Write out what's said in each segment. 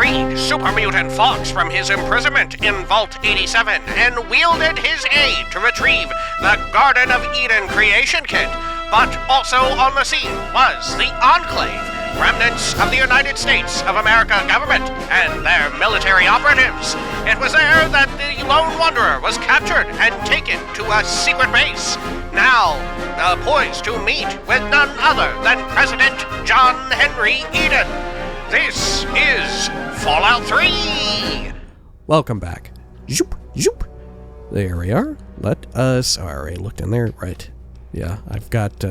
freed Super Mutant Fox from his imprisonment in Vault 87 and wielded his aid to retrieve the Garden of Eden creation kit. But also on the scene was the Enclave, remnants of the United States of America government and their military operatives. It was there that the Lone Wanderer was captured and taken to a secret base. Now, poised to meet with none other than President John Henry Eden. This is Fallout 3! Welcome back. Zoop, zoop. There we are. Let us... Oh, I already looked in there. Right. Yeah, I've got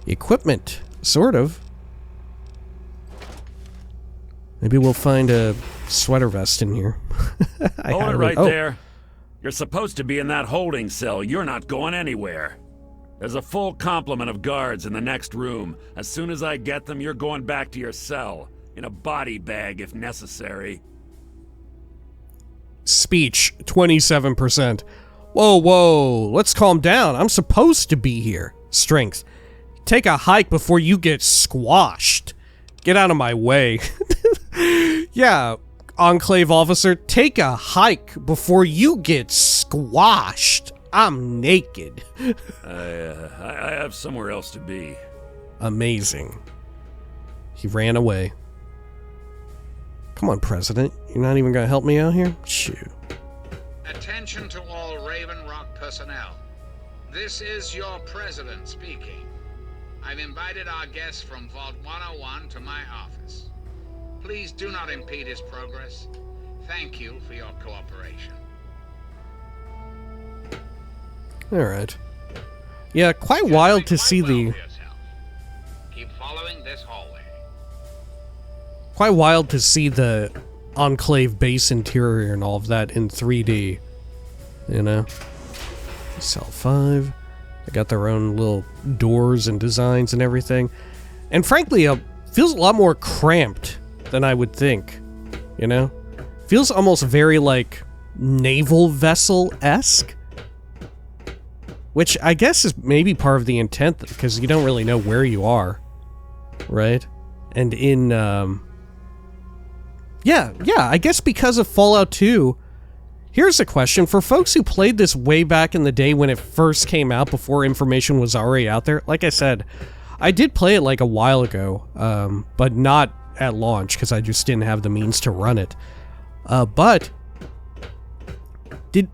equipment, sort of. Maybe we'll find a sweater vest in here. Hold it right there. You're supposed to be in that holding cell. You're not going anywhere. There's a full complement of guards in the next room. As soon as I get them, you're going back to your cell. In a body bag, if necessary. Speech, 27%. Whoa, whoa, let's calm down. I'm supposed to be here. Strength. Take a hike before you get squashed. Get out of my way. Yeah, Enclave officer, take a hike before you get squashed. I'm naked. I have somewhere else to be. Amazing. He ran away. Come on, President. You're not even gonna help me out here? Shoot. Attention to all Raven Rock personnel. This is your president speaking. I've invited our guests from Vault 101 to my office. Please do not impede his progress. Thank you for your cooperation. Alright. Yeah, quite wild to see the... Keep following this hallway. Quite wild to see the Enclave base interior and all of that in 3D. You know? Cell 5. They got their own little doors and designs and everything. And frankly, feels a lot more cramped than I would think. You know? Feels almost very, like, naval vessel-esque. Which I guess is maybe part of the intent, because you don't really know where you are. Right? And in, Yeah, I guess because of Fallout 2, here's a question. For folks who played this way back in the day when it first came out, before information was already out there, like I said, I did play it like a while ago, but not at launch, because I just didn't have the means to run it. But, did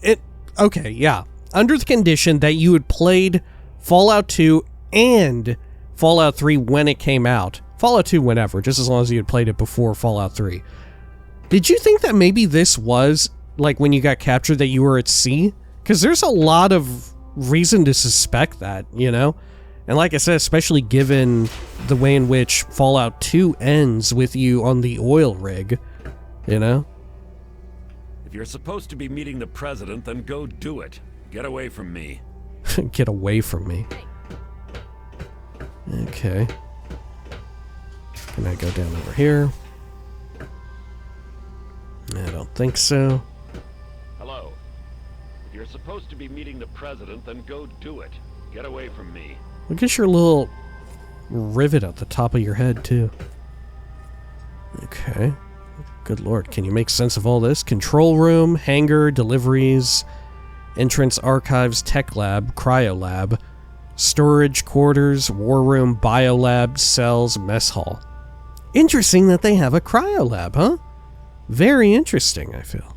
it... Okay, yeah. Under the condition that you had played Fallout 2 and Fallout 3 when it came out, Fallout 2 whenever, just as long as you had played it before Fallout 3. Did you think that maybe this was, like, when you got captured that you were at sea? Because there's a lot of reason to suspect that, you know? And like I said, especially given the way in which Fallout 2 ends with you on the oil rig, you know? If you're supposed to be meeting the president, then go do it. Get away from me. Get away from me. Okay. Can I go down over here? I don't think so. Hello. If you're supposed to be meeting the president, then go do it. Get away from me. Look at your little rivet at the top of your head, too. Okay. Good lord, can you make sense of all this? Control room, hangar, deliveries, entrance, archives, tech lab, cryo lab, storage quarters, war room, biolab, cells, mess hall. Interesting that they have a cryo lab, huh? Very interesting, I feel.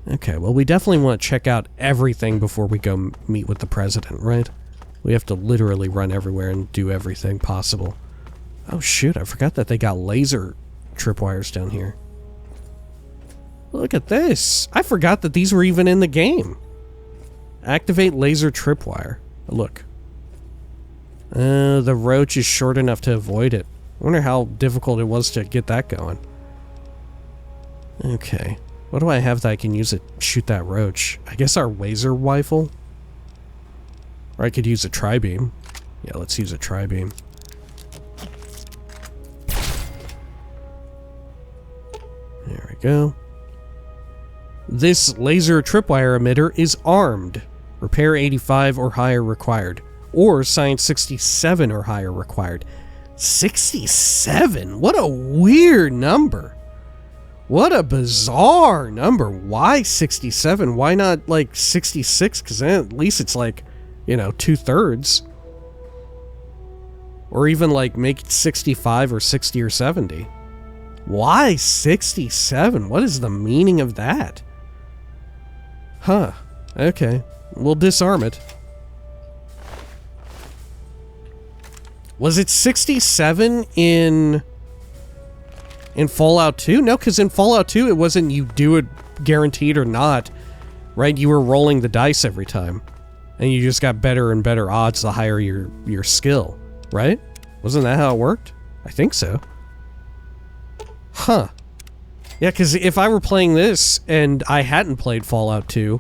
Okay, well, we definitely want to check out everything before we go meet with the president, right? We have to literally run everywhere and do everything possible. Oh shoot, I forgot that they got laser tripwires down here. Look at this! I forgot that these were even in the game. Activate laser tripwire. Look. The roach is short enough to avoid it. I wonder how difficult it was to get that going. Okay. What do I have that I can use to shoot that roach? I guess our laser rifle? Or I could use a tri-beam. Yeah, let's use a tri-beam. There we go. This laser tripwire emitter is armed. Repair 85 or higher required. Or Science 67 or higher required. 67? What a weird number. What a bizarre number. Why 67? Why not like 66? Because then at least it's like, 2/3. Or even like make it 65 or 60 or 70. Why 67? What is the meaning of that? Huh. Okay. We'll disarm it. Was it 67 in Fallout 2? No, because in Fallout 2 it wasn't you do it guaranteed or not, right? You were rolling the dice every time. And you just got better and better odds the higher your skill, right? Wasn't that how it worked? I think so. Huh. Yeah, because if I were playing this and I hadn't played Fallout 2,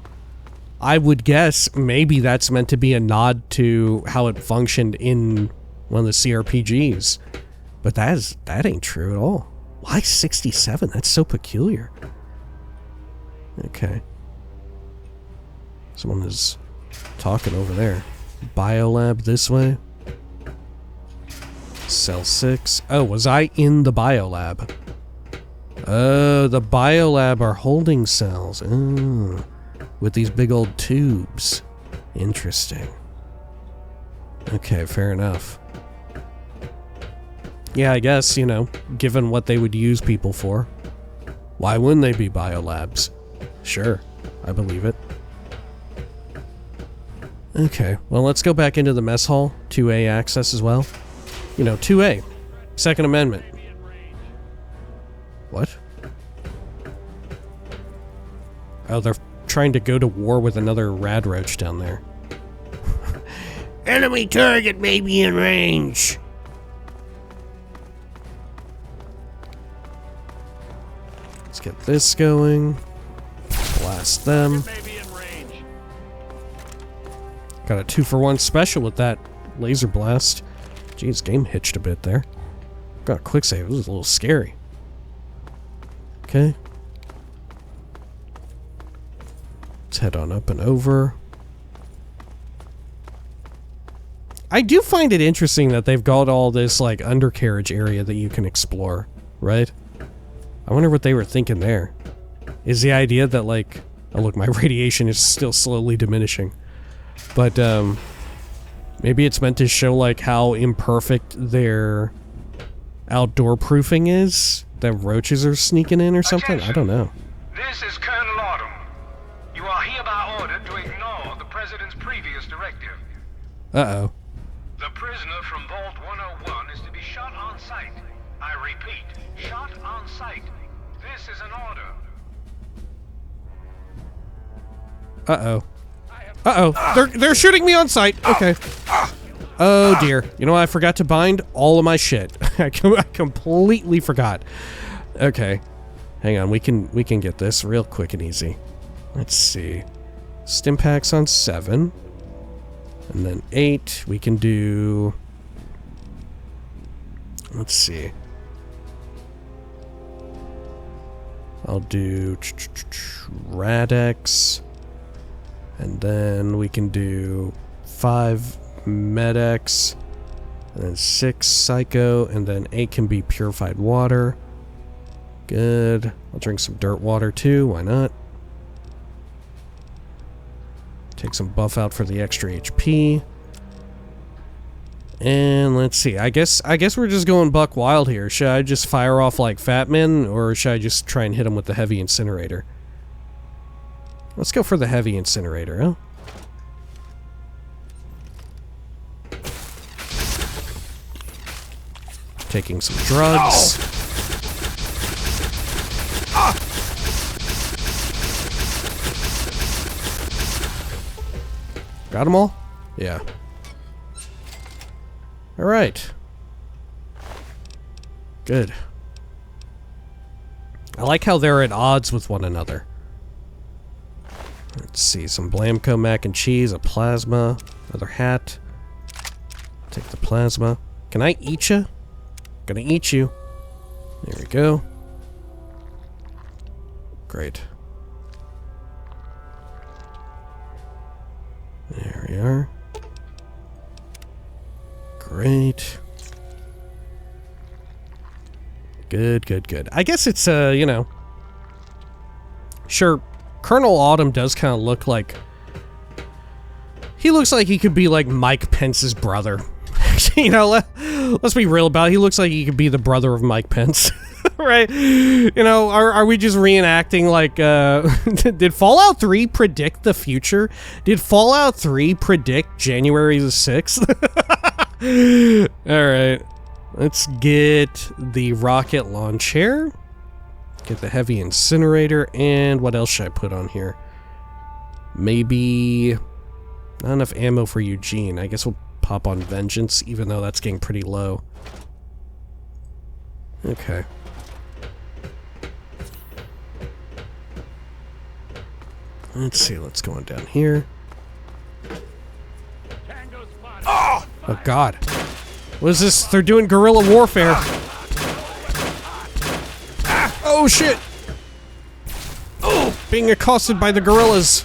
I would guess maybe that's meant to be a nod to how it functioned in one of the CRPGs. But that ain't true at all. Why 67? That's so peculiar. Okay. Someone is talking over there. Biolab this way. Cell 6. Oh, was I in the biolab? Oh, the biolab are holding cells. Oh, with these big old tubes. Interesting. Okay, fair enough. Yeah, I guess, given what they would use people for. Why wouldn't they be biolabs? Sure, I believe it. Okay, well, let's go back into the mess hall. 2A access as well. 2A. Second Amendment. What? Oh, they're trying to go to war with another rad roach down there. Enemy target may be in range. Let's get this going. Blast them. Got a 2-for-1 special with that laser blast. Jeez, game hitched a bit there. Got a quick save. This was a little scary. Okay. Let's head on up and over. I do find it interesting that they've got all this, like, undercarriage area that you can explore, right? I wonder what they were thinking there. Is the idea that, like... Oh, look, my radiation is still slowly diminishing. But, maybe it's meant to show, like, how imperfect their outdoor proofing is? That roaches are sneaking in or something? Attention. I don't know. This is Colonel Autumn. You are hereby ordered to ignore the President's previous directive. Uh-oh. The prisoner from Vault 101 is to be shot on sight. I repeat, shot on sight. This is an order. Uh-oh. Uh-oh. They're shooting me on sight. Okay. Oh, dear. You know what? I forgot to bind all of my shit. I completely forgot. Okay. Hang on. We can get this real quick and easy. Let's see. Stim packs on 7. And then 8. We can do... Let's see. I'll do... Radex. And then we can do 5 Medex, and then 6 Psycho, and then 8 can be purified water. Good. I'll drink some dirt water too, why not? Take some buff out for the extra HP. And let's see, I guess we're just going buck wild here. Should I just fire off like Fat Man, or should I just try and hit him with the heavy incinerator? Let's go for the heavy incinerator, huh? Taking some drugs. Got them all? Yeah. Alright. Good. I like how they're at odds with one another. Let's see, some Blamco mac and cheese, a plasma, another hat. Take the plasma. Can I eat you? Gonna eat you. There we go. Great. There we are. Great. Good, good, good. I guess it's, you know... Sure, Colonel Autumn does kind of look like... He looks like he could be like Mike Pence's brother. You know, let's be real about it. He looks like he could be the brother of Mike Pence. Right? You know, are we just reenacting like, did Fallout 3 predict the future? Did Fallout 3 predict January the 6th? Alright. Let's get the rocket launcher. Get the heavy incinerator. And what else should I put on here? Maybe... Not enough ammo for Eugene. I guess we'll pop on Vengeance, even though that's getting pretty low. Okay. Let's see what's going down here. Oh! Oh, God. What is this? They're doing guerrilla warfare. Oh, shit! Oh! Being accosted by the guerrillas.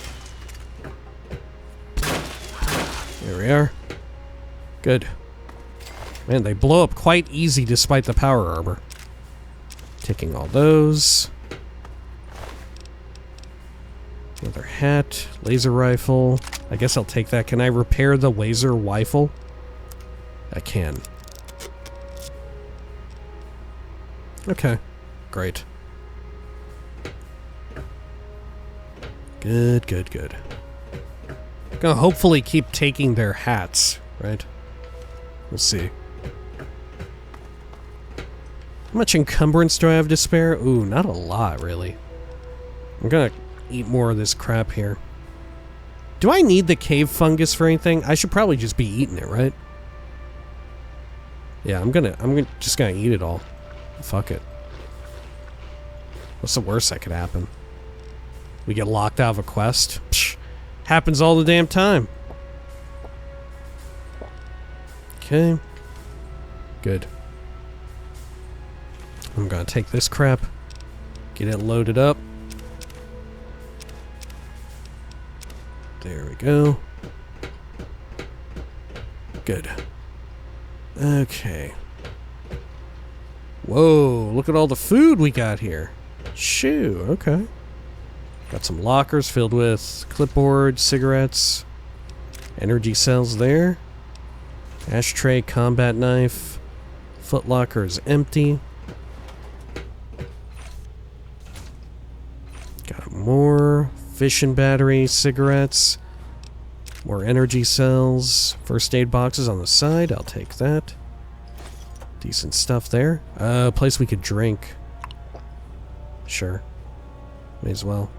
There we are. Good. Man, they blow up quite easy despite the power armor. Taking all those. Another hat. Laser rifle. I guess I'll take that. Can I repair the laser rifle? I can. Okay. Great. Good, good, good. Gonna hopefully keep taking their hats, right? Let's see. How much encumbrance do I have to spare? Ooh, not a lot, really. I'm gonna eat more of this crap here. Do I need the cave fungus for anything? I should probably just be eating it, right? Yeah, I'm just gonna eat it all. Fuck it. What's the worst that could happen? We get locked out of a quest? Psh, happens all the damn time. Okay. Good. I'm gonna take this crap. Get it loaded up. There we go. Good. Okay. Whoa, look at all the food we got here. Shoo, okay. Got some lockers filled with clipboard, cigarettes, energy cells there. Ashtray, combat knife. Footlocker is empty. Got more fission battery, cigarettes. More energy cells. First aid boxes on the side. I'll take that. Decent stuff there. A place we could drink. Sure. May as well.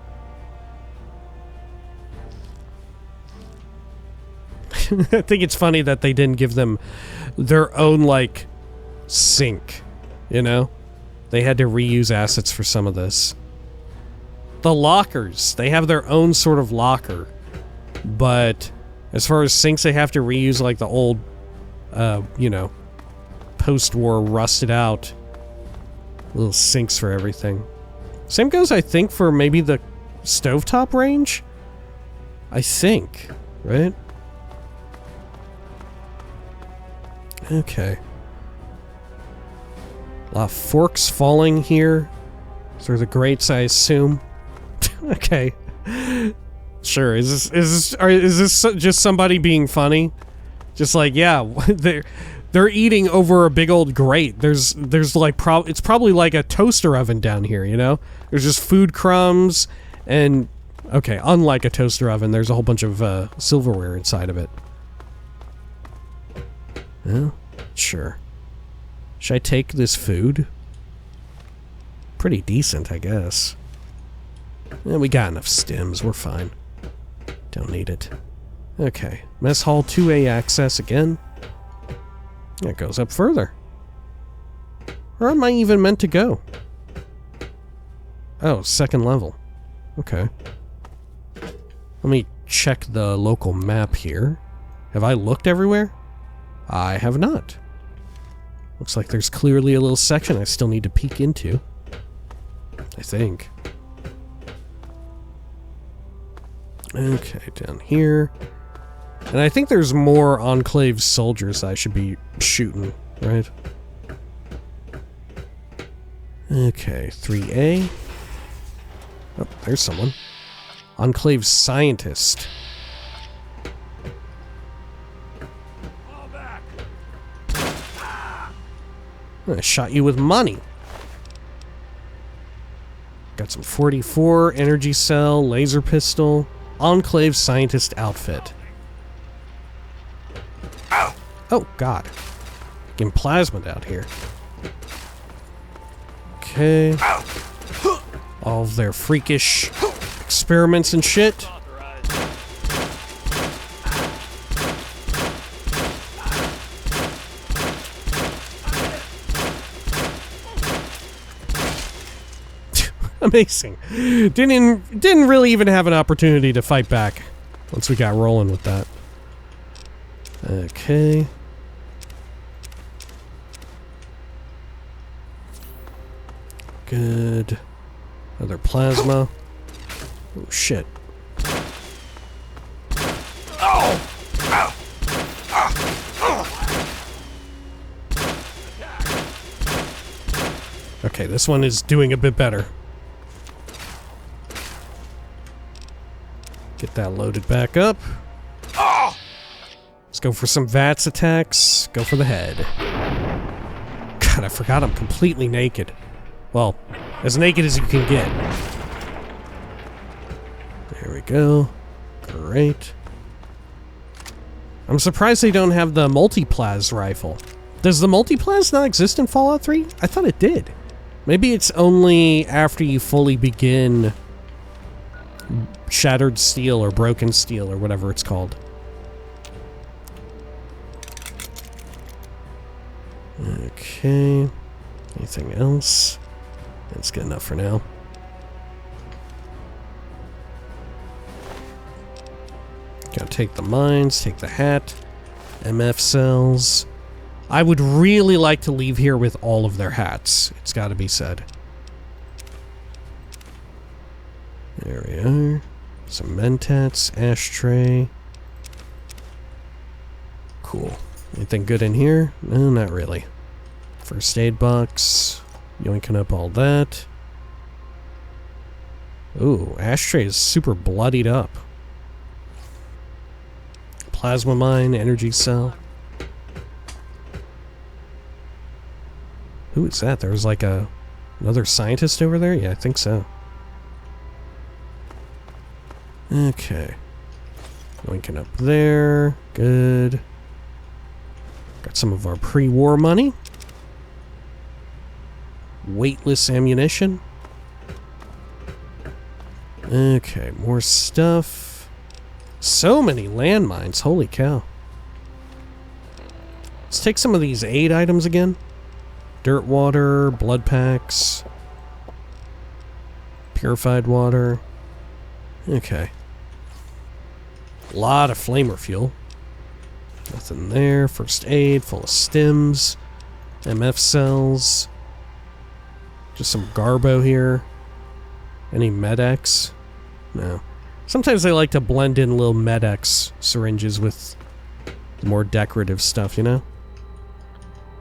I think it's funny that they didn't give them their own, like, sink, you know? They had to reuse assets for some of this. The lockers, they have their own sort of locker, but as far as sinks, they have to reuse, like, the old, you know, post-war rusted out little sinks for everything. Same goes, I think, for maybe the stovetop range? I think, right? Okay. A lot of forks falling here through the grates, I assume. Okay. Sure. Is this just somebody being funny? Just like, yeah, they're eating over a big old grate. There's like it's probably like a toaster oven down here, you know? There's just food crumbs and okay, unlike a toaster oven, there's a whole bunch of silverware inside of it. Well, sure. Should I take this food? Pretty decent, I guess. Yeah, we got enough stims. We're fine. Don't need it. Okay. Mess hall 2A access again. That goes up further. Where am I even meant to go? Oh, second level. Okay. Let me check the local map here. Have I looked everywhere? I have not. Looks like there's clearly a little section I still need to peek into. I think. Okay, down here. And I think there's more Enclave soldiers I should be shooting, right? Okay, 3A. Oh, there's someone. Enclave scientist. I shot you with money. Got some 44, energy cell, laser pistol, Enclave scientist outfit. Oh, God. Getting plasmid out here. Okay. All of their freakish experiments and shit. Amazing. Didn't really even have an opportunity to fight back once we got rolling with that. Okay. Good. Another plasma. Oh, shit. Okay, this one is doing a bit better. Get that loaded back up. Let's go for some VATS attacks. Go for the head. God, I forgot I'm completely naked. Well, as naked as you can get. There we go. Great. I'm surprised they don't have the multiplas rifle. Does the multiplas not exist in Fallout 3? I thought it did. Maybe it's only after you fully begin Shattered Steel or Broken Steel or whatever it's called. Okay. Anything else? That's good enough for now. Gotta take the mines, take the hat, MF cells. I would really like to leave here with all of their hats. It's gotta be said. There we are. Some mentats, ashtray. Cool. Anything good in here? No, not really. First aid box. Yoinking up all that. Ooh, ashtray is super bloodied up. Plasma mine, energy cell. Who is that? There was like another scientist over there? Yeah, I think so. Okay. Linking up there. Good. Got some of our pre-war money. Weightless ammunition. Okay, more stuff. So many landmines. Holy cow. Let's take some of these aid items again. Dirt water, blood packs. Purified water. Okay. A lot of flamer fuel. Nothing there. First aid, full of stims. MF cells. Just some garbo here. Any Med-X? No. Sometimes they like to blend in little Med-X syringes with the more decorative stuff, you know?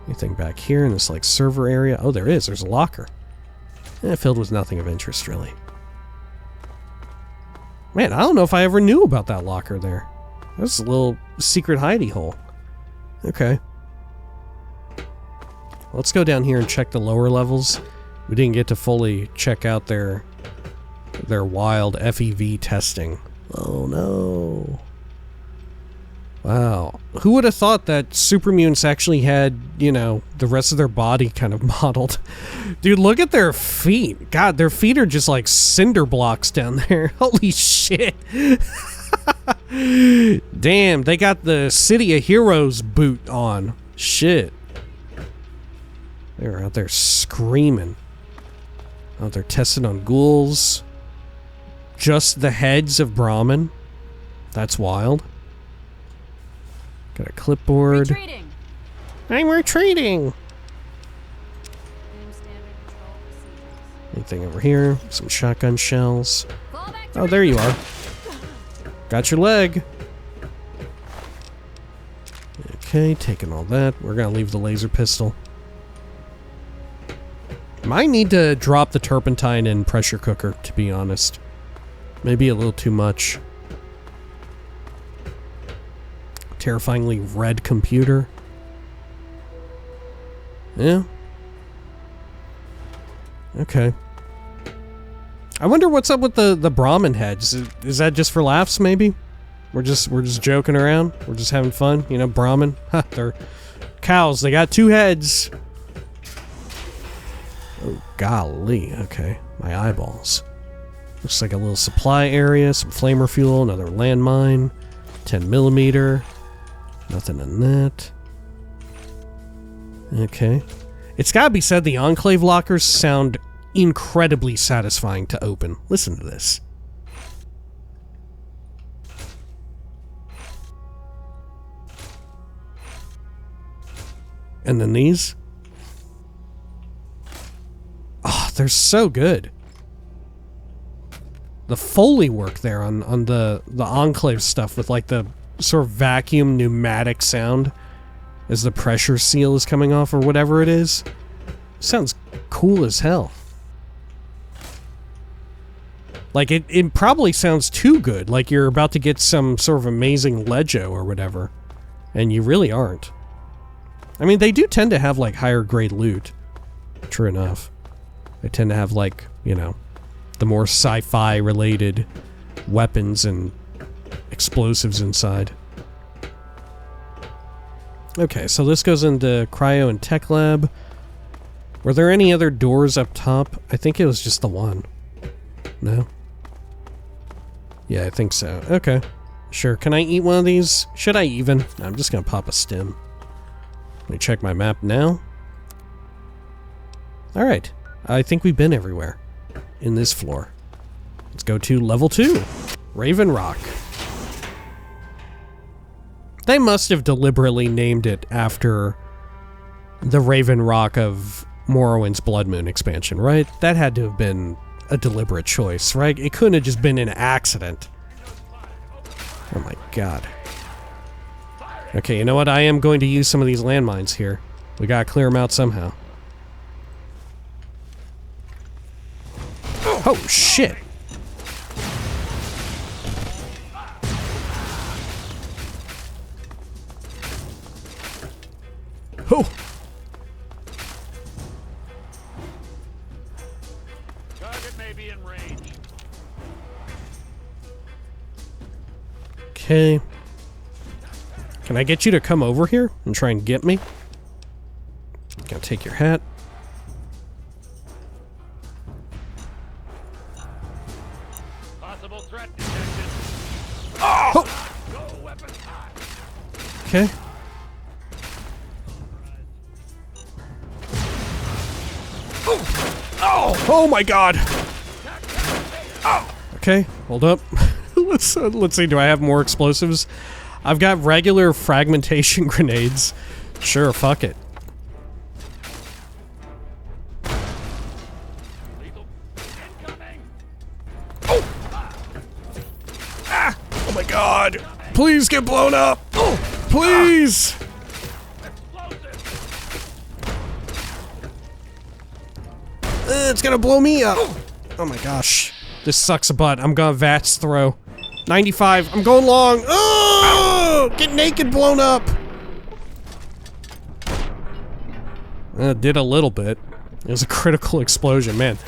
Anything back here in this, like, server area? Oh, there is. There's a locker. Filled with nothing of interest, really. Man, I don't know if I ever knew about that locker there. That's a little secret hidey hole. Okay. Let's go down here and check the lower levels. We didn't get to fully check out their wild FEV testing. Oh no. Wow. Who would have thought that super mutants actually had, you know, the rest of their body kind of modeled? Dude, look at their feet. God, their feet are just like cinder blocks down there. Holy shit. Damn, they got the City of Heroes boot on. Shit. They're out there screaming. Out there testing on ghouls. Just the heads of Brahmin. That's wild. Got a clipboard. Retreating. I'm retreating. Anything over here? Some shotgun shells. Oh, there you are. Got your leg. Okay, taking all that. We're gonna leave the laser pistol. Might need to drop the turpentine and pressure cooker, to be honest. Maybe a little too much. Terrifyingly red computer. Yeah. Okay. I wonder what's up with the Brahmin heads. Is that just for laughs, maybe? We're just joking around? We're just having fun? You know, Brahmin? Ha, they're cows. They got 2 heads. Oh, golly. Okay. My eyeballs. Looks like a little supply area, some flamer fuel, another landmine, 10mm. Nothing in that. Okay. It's gotta be said, the Enclave lockers sound incredibly satisfying to open. Listen to this. And then these. Oh, they're so good. The Foley work there on the Enclave stuff with like the sort of vacuum pneumatic sound as the pressure seal is coming off or whatever it is. Sounds cool as hell. Like it probably sounds too good, like you're about to get some sort of amazing Lego or whatever. And you really aren't. I mean, they do tend to have like higher grade loot. True enough. They tend to have like, you know, the more sci-fi related weapons and explosives inside. Okay, so this goes into Cryo and Tech Lab. Were there any other doors up top? I think it was just the one. No? Yeah, I think so. Okay. Sure. Can I eat one of these? Should I even? No, I'm just gonna pop a stim. Let me check my map now. Alright. I think we've been everywhere in this floor. Let's go to level 2. Raven Rock. They must have deliberately named it after the Raven Rock of Morrowind's Blood Moon expansion, right? That had to have been a deliberate choice, right? It couldn't have just been an accident. Oh my god. Okay, you know what? I am going to use some of these landmines here. We gotta clear them out somehow. Oh, shit! Oh! Target may be in range. Okay. Can I get you to come over here and try and get me? Gotta take your hat. Possible threat detected. Oh! Go weapon hot. Okay. Oh! Oh my god! Oh! Okay, hold up. let's see, do I have more explosives? I've got regular fragmentation grenades. Sure, fuck it. Oh! Ah! Oh my god! Please get blown up! Oh! Please! It's gonna blow me up! Oh my gosh. This sucks a butt. I'm gonna VATS throw. 95. I'm going long. Oh! Get naked blown up! Did a little bit. It was a critical explosion, man.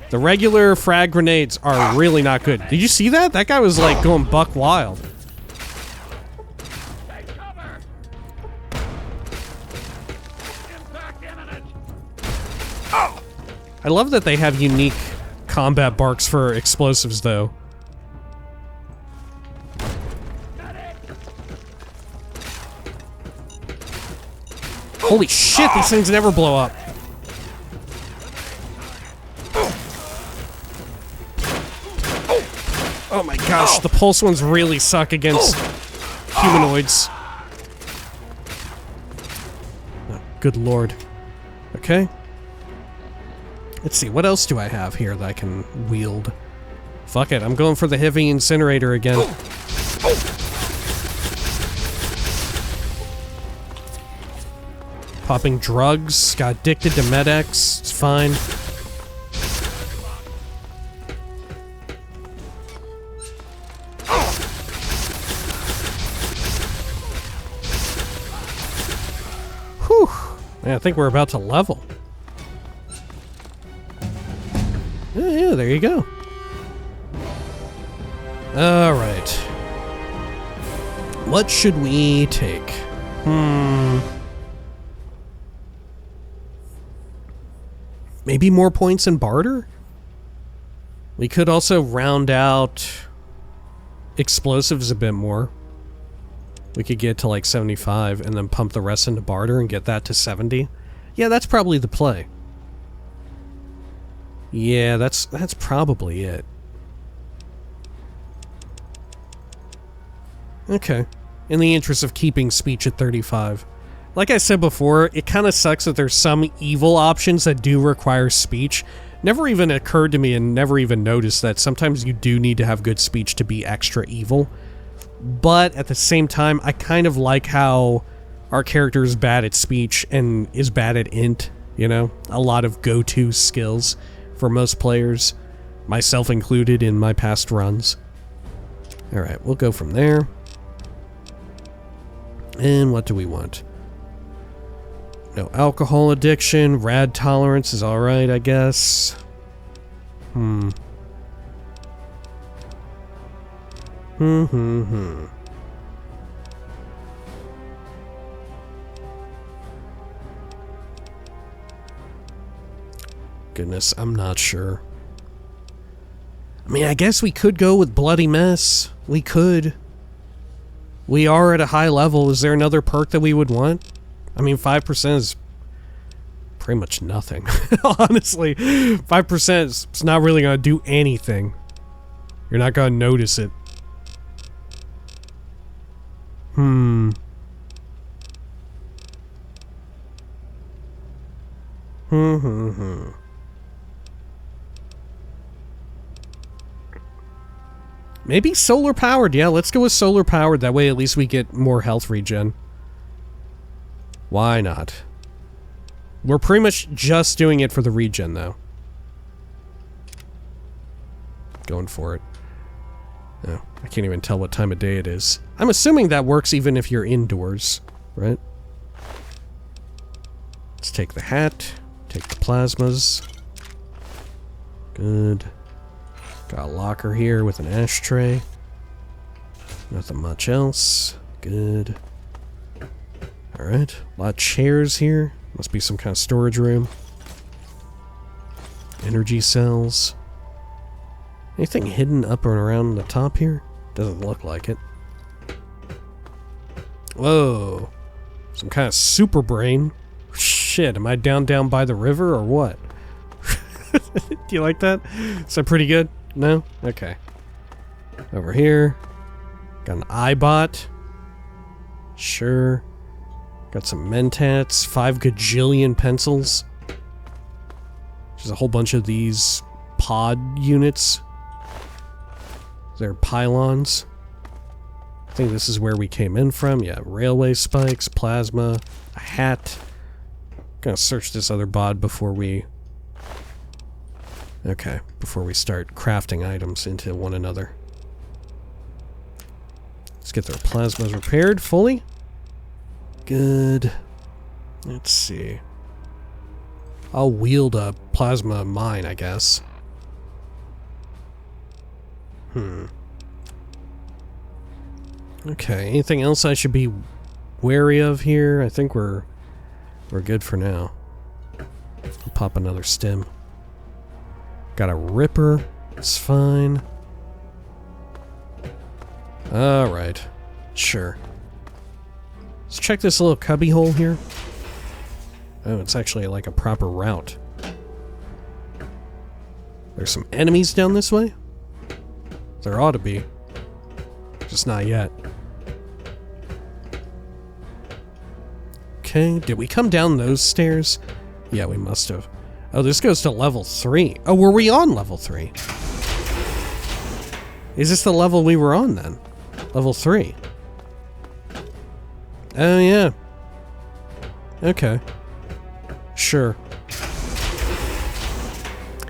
The regular frag grenades are really not good. Did you see that? That guy was like going buck wild. I love that they have unique combat barks for explosives, though. Holy shit, these things never blow up. Oh my gosh, the pulse ones really suck against humanoids. Oh, good lord. Okay. Let's see, what else do I have here that I can wield? Fuck it, I'm going for the heavy incinerator again. Popping drugs, got addicted to Med-X, it's fine. Man, I think we're about to level. Yeah, there you go. Alright. What should we take? Maybe more points in barter? We could also round out explosives a bit more. We could get to like 75 and then pump the rest into barter and get that to 70. Yeah, that's probably the play. Yeah, that's probably it. Okay. In the interest of keeping speech at 35. Like I said before, it kind of sucks that there's some evil options that do require speech. Never even occurred to me and never even noticed that sometimes you do need to have good speech to be extra evil. But at the same time, I kind of like how our character is bad at speech and is bad at int, you know? A lot of go-to skills for most players, myself included in my past runs. Alright, we'll go from there. And what do we want? No alcohol addiction, rad tolerance is alright, I guess. Goodness, I'm not sure. I mean, I guess we could go with Bloody Mess. We could. We are at a high level. Is there another perk that we would want? I mean, 5% is pretty much nothing. Honestly, 5% is not really going to do anything. You're not going to notice it. Maybe solar powered. Yeah, let's go with solar powered. That way at least we get more health regen. Why not? We're pretty much just doing it for the regen, though. Going for it. Oh, I can't even tell what time of day it is. I'm assuming that works even if you're indoors, right? Let's take the hat. Take the plasmas. Good. Got a locker here with an ashtray. Nothing much else. Good. Alright. A lot of chairs here. Must be some kind of storage room. Energy cells. Anything hidden up and around the top here? Doesn't look like it. Whoa. Some kind of super brain. Shit, am I down by the river or what? Do you like that? Is that pretty good? No? Okay. Over here. Got an iBot. Sure. Got some mentats. 5 gajillion pencils. There's a whole bunch of these pod units. They're pylons. I think this is where we came in from. Yeah, railway spikes, plasma, a hat. Gonna search this other bod before we... Okay, before we start crafting items into one another. Let's get their plasmas repaired fully. Good. Let's see. I'll wield a plasma mine, I guess. Okay, anything else I should be wary of here? I think we're good for now. I'll pop another stem. Got a ripper. It's fine. Alright. Sure. Let's check this little cubby hole here. Oh, it's actually like a proper route. There's some enemies down this way? There ought to be. Just not yet. Okay, did we come down those stairs? Yeah, we must have. Oh, this goes to level 3. Oh, were we on level 3? Is this the level we were on then? Level 3. Oh, yeah. Okay. Sure.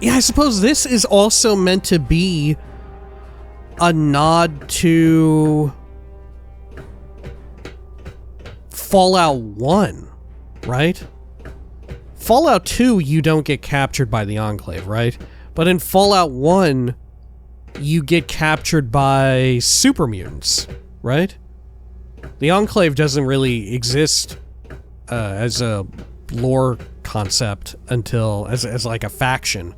Yeah, I suppose this is also meant to be a nod to Fallout 1, right? Fallout 2, you don't get captured by the Enclave, right? But in Fallout 1, you get captured by super mutants, right? The Enclave doesn't really exist as a lore concept until, as like a faction,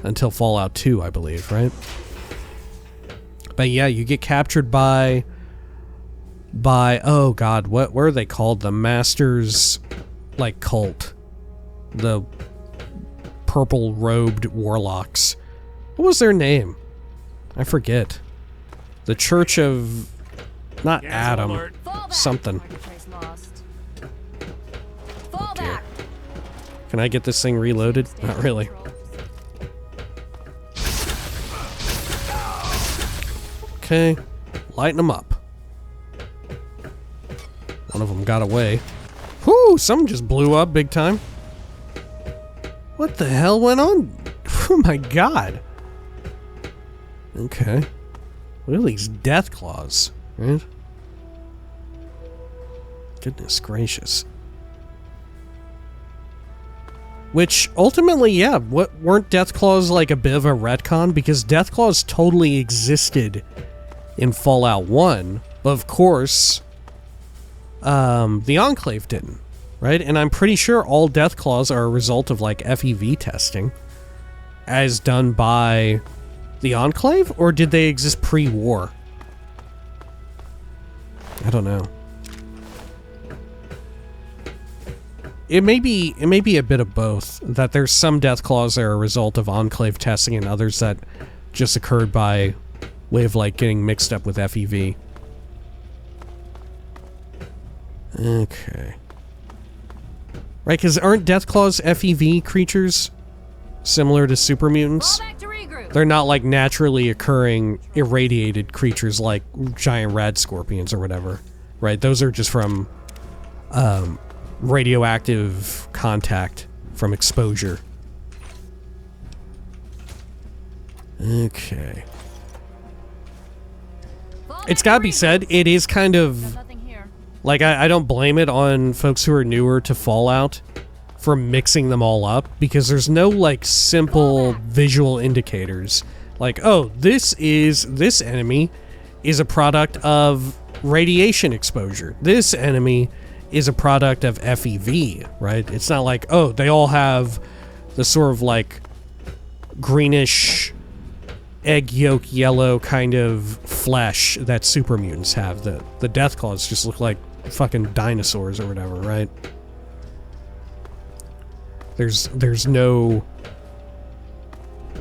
until Fallout 2, I believe, right? But yeah, you get captured by oh god, what are they called? The Masters, like, cult. The purple-robed warlocks. What was their name? I forget. The Church of... Not Adam. Something. Oh dear. Can I get this thing reloaded? Not really. Okay. Lighten them up. One of them got away. Whoo! Something just blew up big time. What the hell went on? Oh my god. Okay. Look at these death claws, right? Goodness gracious. Which, ultimately, yeah, weren't death claws like a bit of a retcon? Because death claws totally existed in Fallout 1, but of course, the Enclave didn't, right? And I'm pretty sure all death claws are a result of, like, FEV testing, as done by the Enclave, or did they exist pre-war? I don't know. It may be a bit of both, that there's some death claws that are a result of Enclave testing and others that just occurred by way of, like, getting mixed up with FEV. Okay. Right, because aren't death claws FEV creatures similar to super mutants? They're not like naturally occurring irradiated creatures like giant rad scorpions or whatever, right? Those are just from radioactive contact from exposure. Okay. It's gotta be said, it is kind of... Like, I don't blame it on folks who are newer to Fallout for mixing them all up, because there's no, like, simple visual indicators. Like, oh, this enemy is a product of radiation exposure. This enemy is a product of FEV, right? It's not like, oh, they all have the sort of, like, greenish, egg yolk yellow kind of flesh that super mutants have. The death claws just look like fucking dinosaurs or whatever, right? There's no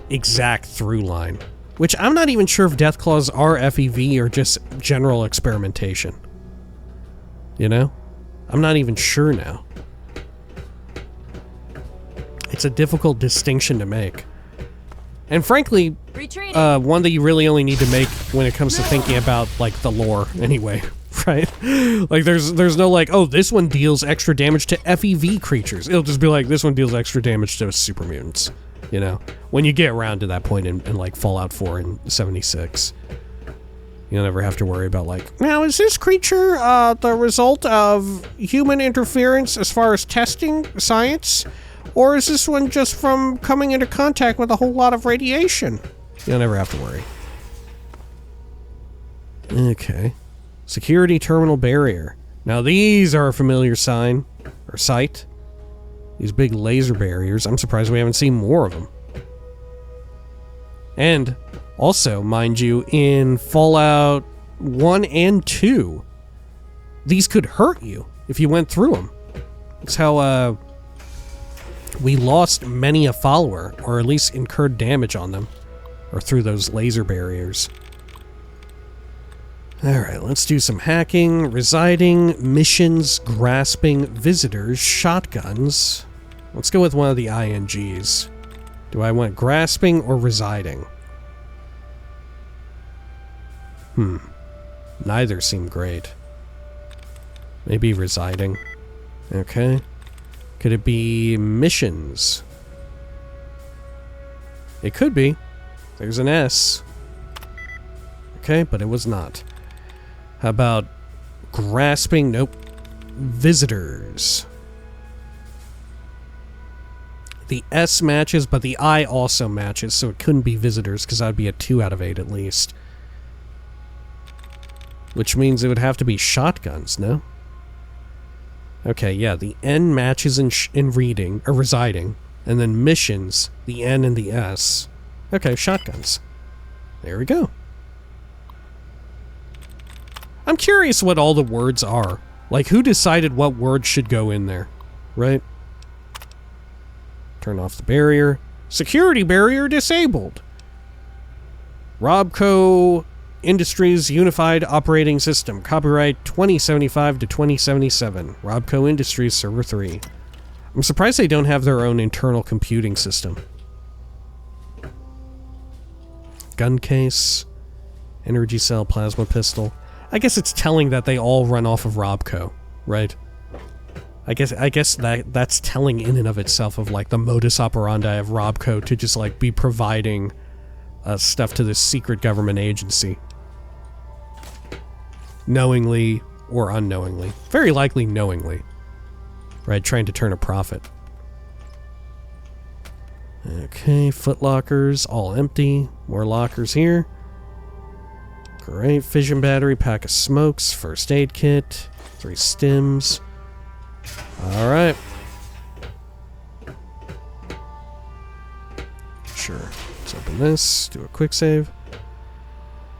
exact through line, which I'm not even sure if death claws are FEV or just general experimentation. You know? I'm not even sure now. It's a difficult distinction to make. And frankly, one that you really only need to make when it comes to thinking about, like, the lore anyway, right? Like, there's no, like, oh, this one deals extra damage to FEV creatures. It'll just be like, this one deals extra damage to super mutants, you know? When you get around to that point in like, Fallout 4 and 76. You'll never have to worry about, like, now, is this creature the result of human interference as far as testing science? Or is this one just from coming into contact with a whole lot of radiation? You'll never have to worry. Okay. Security terminal barrier. Now these are a familiar sign, or sight. These big laser barriers. I'm surprised we haven't seen more of them. And also, mind you, in Fallout 1 and 2, these could hurt you if you went through them. That's how, we lost many a follower, or at least incurred damage on them, or through those laser barriers. Alright, let's do some hacking, residing, missions, grasping, visitors, shotguns. Let's go with one of the INGs. Do I want grasping or residing? Neither seem great. Maybe residing. Okay. Could it be missions? It could be. There's an S. Okay, but it was not. How about grasping? Nope. Visitors. The S matches, but the I also matches, so it couldn't be visitors, because that would be a 2 out of 8 at least. Which means it would have to be shotguns, no? Okay, yeah, the N matches in reading, or residing, and then missions, the N and the S. Okay, shotguns. There we go. I'm curious what all the words are. Like, who decided what words should go in there, right? Turn off the barrier. Security barrier disabled. Robco Industries Unified Operating System. Copyright 2075 to 2077. Robco Industries Server 3. I'm surprised they don't have their own internal computing system. Gun case. Energy cell, plasma pistol. I guess it's telling that they all run off of Robco, right? I guess that's telling in and of itself of like the modus operandi of Robco to just like be providing stuff to this secret government agency. Knowingly or unknowingly. Very likely knowingly. Right, trying to turn a profit. Okay, foot lockers, all empty. More lockers here. Great, fission battery, pack of smokes, first aid kit, 3 stims. Alright. Sure. Let's open this, do a quick save.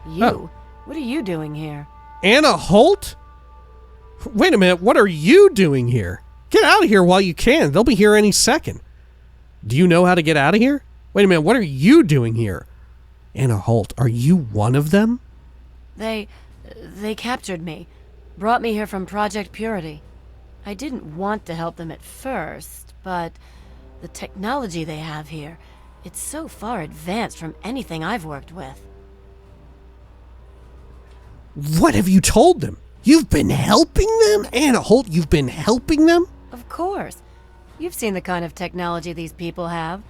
What are you doing here? Anna Holt? Wait a minute, what are you doing here? Get out of here while you can. They'll be here any second. Do you know how to get out of here? Wait a minute, what are you doing here? Anna Holt, are you one of them? They captured me. Brought me here from Project Purity. I didn't want to help them at first, but the technology they have here, it's so far advanced from anything I've worked with. What have you told them? You've been helping them? Anna Holt, you've been helping them? Of course. You've seen the kind of technology these people have.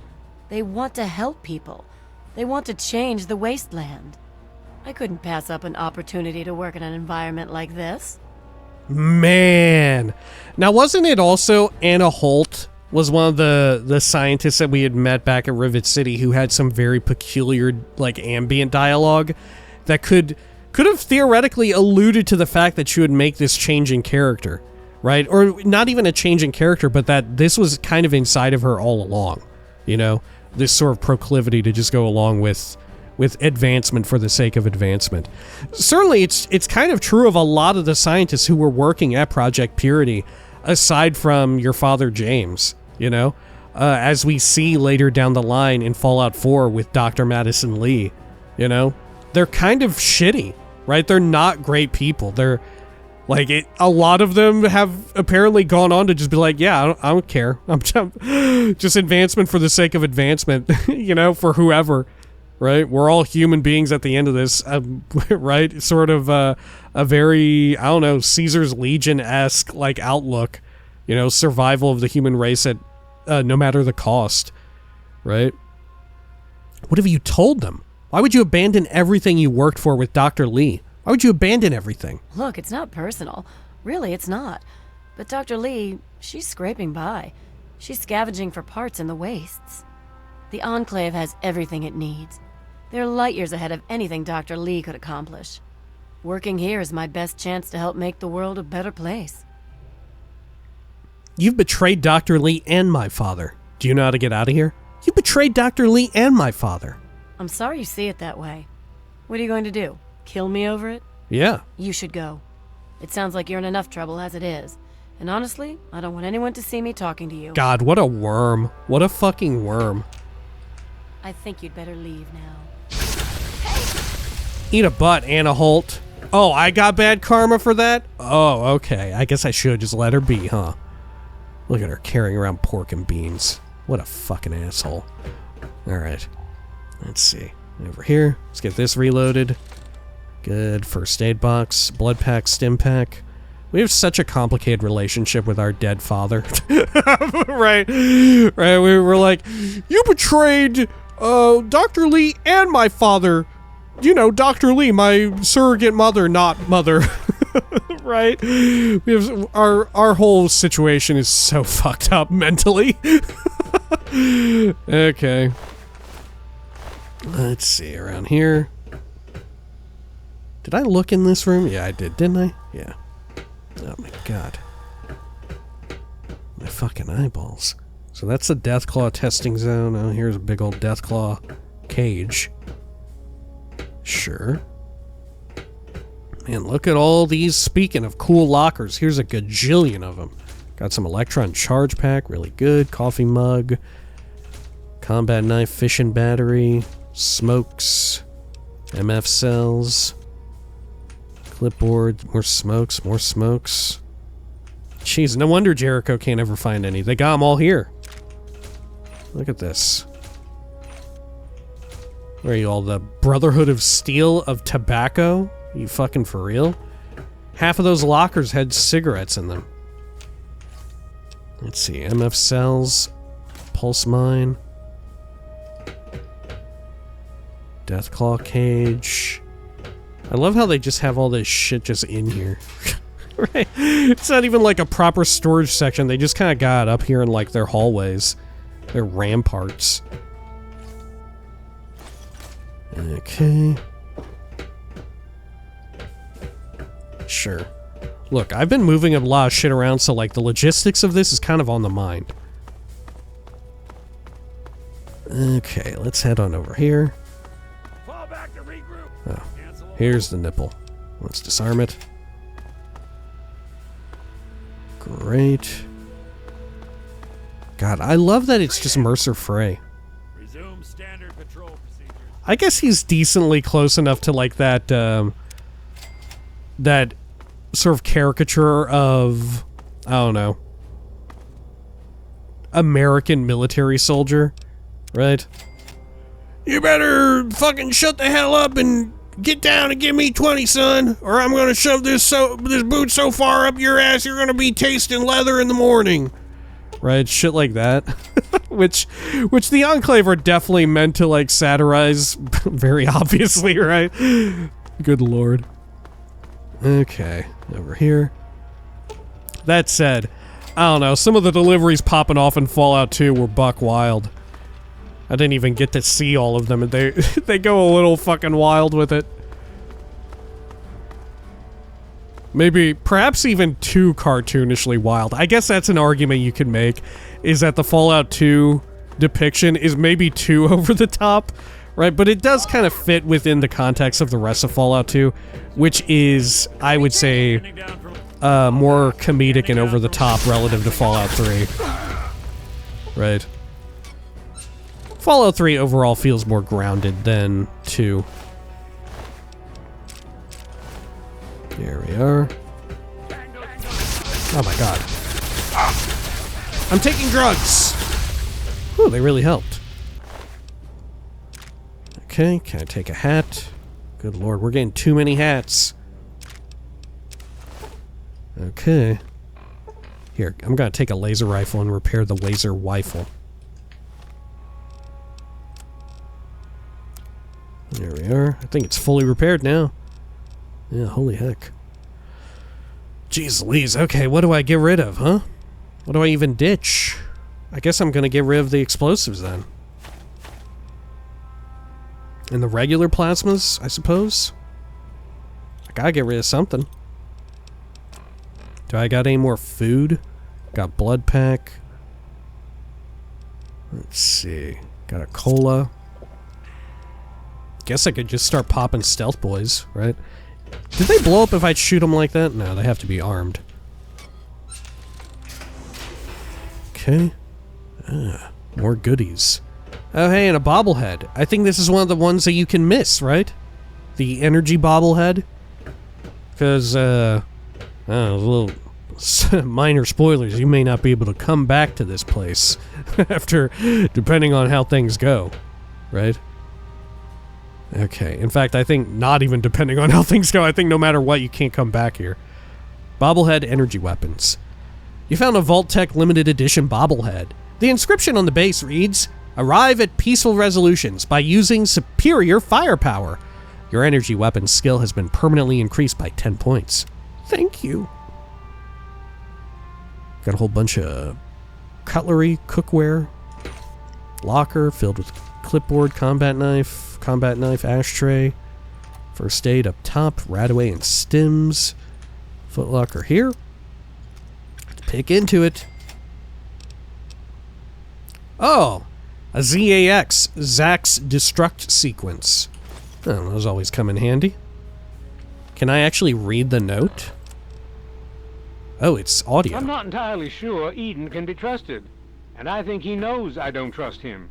They want to help people. They want to change the wasteland. I couldn't pass up an opportunity to work in an environment like this. Man. Now, wasn't it also Anna Holt was one of the scientists that we had met back at Rivet City who had some very peculiar, like, ambient dialogue that could have theoretically alluded to the fact that she would make this change in character, right? Or not even a change in character, but that this was kind of inside of her all along, you know? This sort of proclivity to just go along with advancement for the sake of advancement. Certainly, it's kind of true of a lot of the scientists who were working at Project Purity, aside from your father James, you know? As we see later down the line in Fallout 4 with Dr. Madison Lee, you know? They're kind of shitty, right? They're not great people. They're, like, a lot of them have apparently gone on to just be like, yeah, I don't care. I'm just advancement for the sake of advancement, you know, for whoever. Right? We're all human beings at the end of this, right? Sort of a very, I don't know, Caesar's Legion-esque, like, outlook. You know, survival of the human race at no matter the cost. Right? What have you told them? Why would you abandon everything you worked for with Dr. Lee? Why would you abandon everything? Look, it's not personal. Really, it's not. But Dr. Lee, she's scraping by. She's scavenging for parts in the wastes. The Enclave has everything it needs. They're light years ahead of anything Dr. Lee could accomplish. Working here is my best chance to help make the world a better place. You've betrayed Dr. Lee and my father. Do you know how to get out of here? You betrayed Dr. Lee and my father. I'm sorry you see it that way. What are you going to do? Kill me over it? Yeah. You should go. It sounds like you're in enough trouble as it is. And honestly, I don't want anyone to see me talking to you. God, what a worm. What a fucking worm. I think you'd better leave now. Eat a butt, Anna Holt. Oh, I got bad karma for that? Oh, okay. I guess I should just let her be, huh? Look at her carrying around pork and beans. What a fucking asshole. Alright. Let's see. Over here. Let's get this reloaded. Good. First aid box. Blood pack, stim pack. We have such a complicated relationship with our dead father. Right. We were like, you betrayed Dr. Lee and my father. You know, Dr. Lee, my surrogate mother, not mother. Right? We have our whole situation is so fucked up mentally. Okay. Let's see, around here. Did I look in this room? Yeah, I did, didn't I? Yeah. Oh my god. My fucking eyeballs. So that's the Deathclaw testing zone. Oh, here's a big old Deathclaw cage. Sure. Man, look at all these. Speaking of cool lockers, here's a gajillion of them. Got some electron charge pack, really good. Coffee mug. Combat knife, fishing battery. Smokes. MF cells. Clipboard. More smokes, more smokes. Jeez, no wonder Jericho can't ever find any. They got them all here. Look at this. Where are you all? The Brotherhood of Steel of Tobacco? You fucking for real? Half of those lockers had cigarettes in them. Let's see. MF cells. Pulse mine. Deathclaw cage. I love how they just have all this shit just in here. Right? It's not even like a proper storage section. They just kind of got it up here in like their hallways. Their ramparts. Okay. Sure. Look, I've been moving a lot of shit around, so like the logistics of this is kind of on the mind. Okay, let's head on over here. Fall back to regroup. Oh, here's the nipple. Let's disarm it. Great. God, I love that it's just Mercer Frey. Resume standard patrol procedures. I guess he's decently close enough to like that, that sort of caricature of, I don't know, American military soldier, right? You better fucking shut the hell up and get down and give me 20, son, or I'm gonna shove this boot so far up your ass you're gonna be tasting leather in the morning. Right, shit like that. which the Enclave are definitely meant to like satirize very obviously, right? Good lord. Okay, over here. That said, I don't know, some of the deliveries popping off in Fallout 2 were buck wild. I didn't even get to see all of them, and they go a little fucking wild with it. Maybe, perhaps even too cartoonishly wild. I guess that's an argument you could make, is that the Fallout 2 depiction is maybe too over the top, right? But it does kind of fit within the context of the rest of Fallout 2, which is, I would say, more comedic and over the top relative to Fallout 3. Right. Fallout 3 overall feels more grounded than 2. Here we are. Oh my god. I'm taking drugs! Ooh, they really helped. Okay, can I take a hat? Good lord, we're getting too many hats. Okay. Here, I'm gonna take a laser rifle and repair the laser rifle. There we are. I think it's fully repaired now. Yeah, holy heck. Jeez Louise, okay, what do I get rid of, huh? What do I even ditch? I guess I'm gonna get rid of the explosives then. And the regular plasmas, I suppose? I gotta get rid of something. Do I got any more food? Got blood pack. Let's see. Got a cola. Guess I could just start popping stealth boys, right? Did they blow up if I shoot them like that? No, they have to be armed. Okay. More goodies. Oh, hey, and a bobblehead. I think this is one of the ones that you can miss, right? The energy bobblehead. Because, a little minor spoilers, you may not be able to come back to this place after, depending on how things go, right? Okay, in fact, I think not even depending on how things go, I think no matter what, you can't come back here. Bobblehead energy weapons. You found a Vault-Tec limited edition bobblehead. The inscription on the base reads, "Arrive at peaceful resolutions by using superior firepower. Your energy weapons skill has been permanently increased by 10 points. Thank you." Got a whole bunch of cutlery, cookware. Locker filled with clipboard, combat knife, ashtray. First aid up top, Radaway and stims. Footlocker here. Let's pick into it. Oh! A ZAX, Zax Destruct Sequence. Oh, those always come in handy. Can I actually read the note? Oh, it's audio. I'm not entirely sure Eden can be trusted, and I think he knows I don't trust him.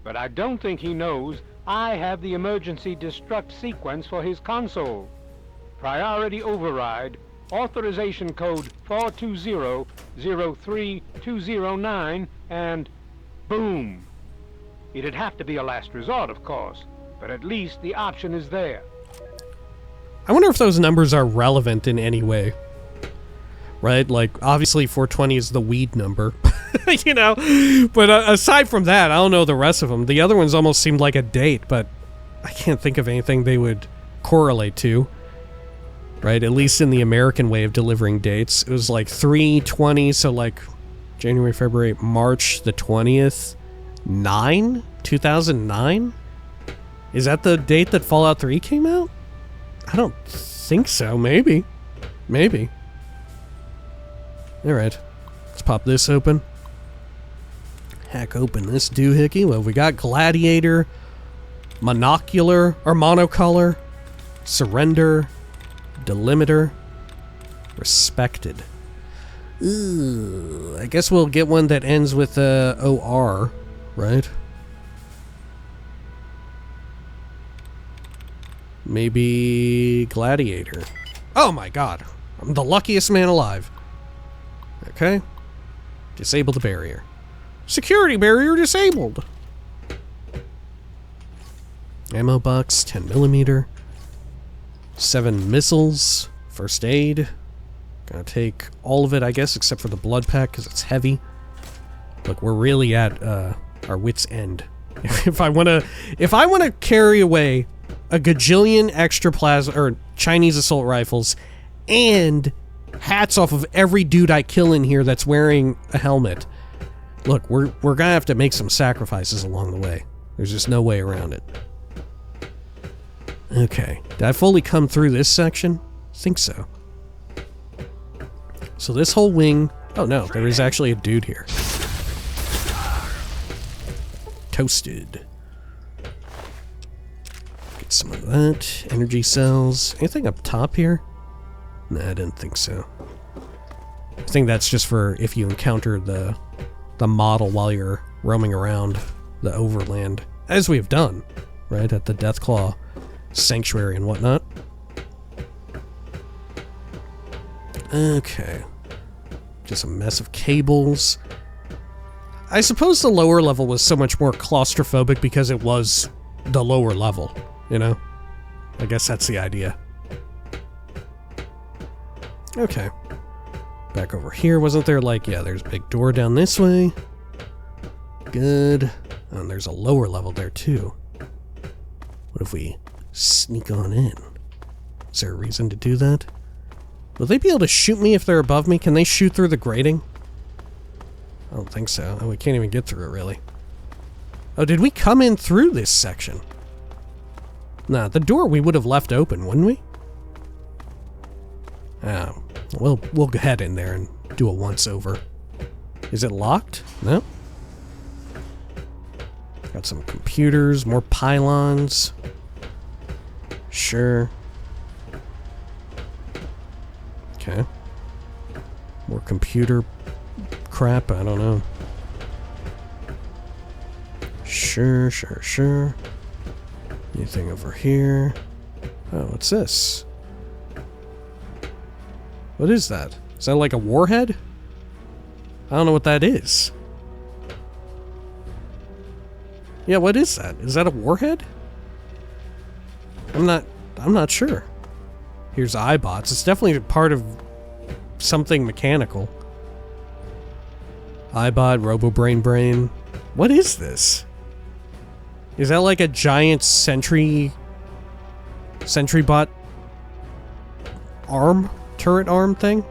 But I don't think he knows I have the emergency destruct sequence for his console. Priority override, authorization code 420-03209, and boom. It'd have to be a last resort, of course, but at least the option is there. I wonder if those numbers are relevant in any way. Right? Like, obviously 420 is the weed number, you know? But aside from that, I don't know the rest of them. The other ones almost seemed like a date, but I can't think of anything they would correlate to. Right? At least in the American way of delivering dates. It was like 3/20, so like January, February, March the 20th, 2009? Is that the date that Fallout 3 came out? I don't think so. Maybe. Maybe. Alright. Let's pop this open. Hack open this doohickey. Well, we got Gladiator, Monocolor, Surrender, Delimiter, Respected. Ooh, I guess we'll get one that ends with OR, right? Maybe Gladiator. Oh my god. I'm the luckiest man alive. Okay. Disable the barrier. Security barrier disabled. Ammo box, 10mm. 7 missiles. First aid. Gonna take all of it, I guess, except for the blood pack, because it's heavy. Look, we're really at our wit's end. If I wanna carry away a gajillion extra plasma or Chinese assault rifles and hats off of every dude I kill in here that's wearing a helmet. Look, we're gonna have to make some sacrifices along the way. There's just no way around it. Okay. Did I fully come through this section? I think so. So this whole wing... Oh no, there is actually a dude here. Toasted. Get some of that. Energy cells. Anything up top here? Nah, I didn't think so. I think that's just for if you encounter the model while you're roaming around the overland. As we have done, right? At the Deathclaw Sanctuary and whatnot. Okay. Just a mess of cables. I suppose the lower level was so much more claustrophobic because it was the lower level, you know? I guess that's the idea. Okay. Back over here, wasn't there like... Yeah, there's a big door down this way. Good. Oh, and there's a lower level there, too. What if we sneak on in? Is there a reason to do that? Will they be able to shoot me if they're above me? Can they shoot through the grating? I don't think so. Oh, we can't even get through it, really. Oh, did we come in through this section? Nah, the door we would have left open, wouldn't we? Oh, we'll head in there and do a once-over. Is it locked? No? Got some computers, more pylons. Sure. Okay. More computer crap, I don't know. Sure. Anything over here? Oh, what's this? What is that? Is that like a warhead? I don't know what that is. Yeah, what is that? Is that a warhead? I'm not sure. Here's iBots. It's definitely part of something mechanical. iBot, RoboBrain. What is this? Is that like a giant sentry bot arm? Turret arm thing?